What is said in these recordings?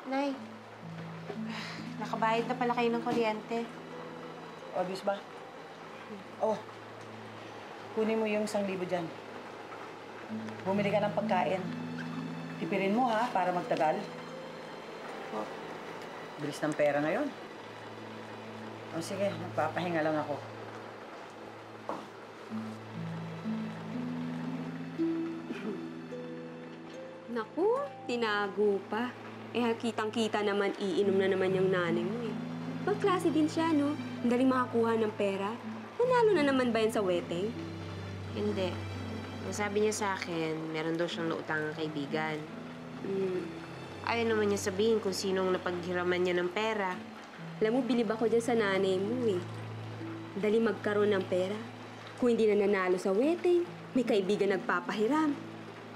Nay, nakabayad na pala kayo ng kuryente. Obvious ba? Oh, kunin mo yung 1,000 dyan. Bumili ka ng pagkain. Tipirin mo ha, para magtagal. Oh. Bilis ng pera ngayon. O sige, magpapahinga lang ako. Naku, tinago pa. Eh, kitang-kita naman, iinom na naman yung nanay mo eh. Magklase din siya, no? Ang galing makakuha ng pera. Nanalo na naman ba yan sa wedding? Hindi. Ang sabi niya sa akin, meron daw siyang nautangang kaibigan. Ayaw naman niya sabihin kung sinong napaghiraman niya ng pera. Alam mo, bilib ako dyan sa nanay mo eh. Dali magkaroon ng pera. Kung hindi na nanalo sa wedding, may kaibigan nagpapahiram.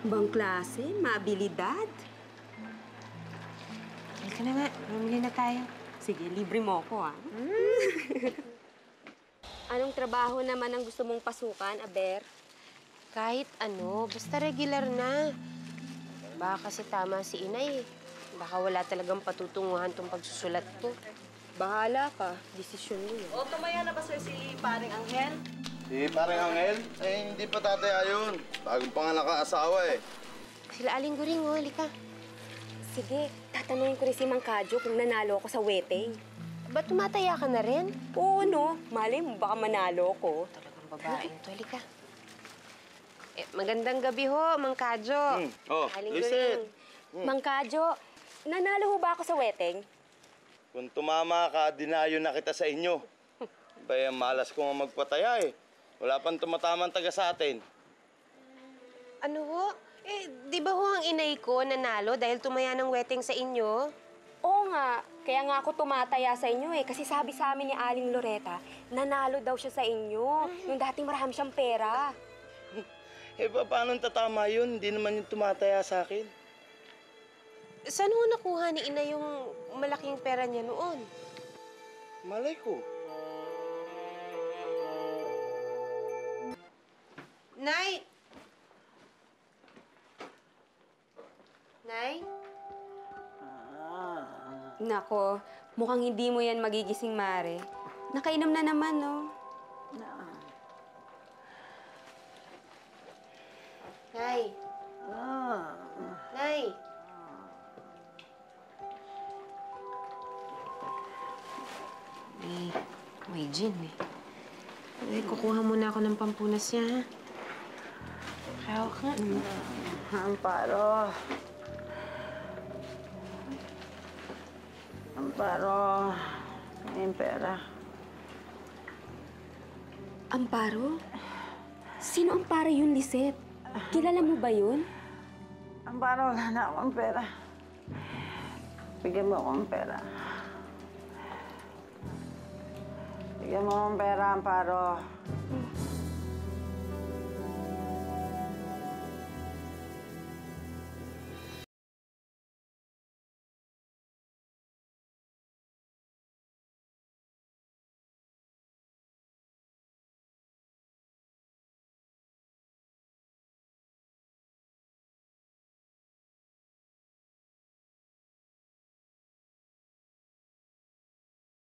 Bang klase, maabilidad. Halika na nga, bumili na tayo. Sige, libre mo ako ah. Anong trabaho naman ang gusto mong pasukan, Aber? Kahit ano, basta regular na. Baka kasi tama si Inay. Baka wala talagang patutunguhan tong pagsusulat ko. Bahala ka. Desisyon mo yun. O, tumaya na ba sir si paring Anghel? Si parang Angel, hindi pa tataya yun. Bagong panganak ang asawa eh. Sila Aling Guring, oh, halika. Sige, tatanungin ko rin si Mang Kadyo kung nanalo ako sa wedding. Ba't tumataya ka na rin? Oo, no. Malay mo, baka manalo ko. Talagang babaeng to, halika. Magandang gabi ho, Mang Kadyo. Oh, Aling listen. Guring. Mang Kadyo, nanalo ho ba ako sa wedding? Kung tumama ka, dinayo na kita sa inyo. Baya malas ko nga magpataya eh. Wala pang tumatamang taga sa atin. Ano ho? Di ba ho ang inay ko nanalo dahil tumaya ng wedding sa inyo? Oo nga. Kaya nga ako tumataya sa inyo eh. Kasi sabi sa amin ni Aling Loretta, nanalo daw siya sa inyo. Yung dating marami siyang pera. Paano tatama yun? Hindi naman yung tumataya sa akin. Saan ho nakuha ni Ina yung malaking pera niya noon? Malay ko. Nay! Nay? Nako, mukhang hindi mo yan magigising, Mare. Nakainom na naman, no? Nay? Nay? May gin eh. Kukuha muna ako ng pampunas niya, ha? Hawak nga. Amparo. Amparo. May pera. Amparo? Sino Amparo yun, Lisette? Kilala mo ba yun? Amparo, wala na akong pera. Bigyan mo akong pera. Bigyan mo akong pera, Amparo.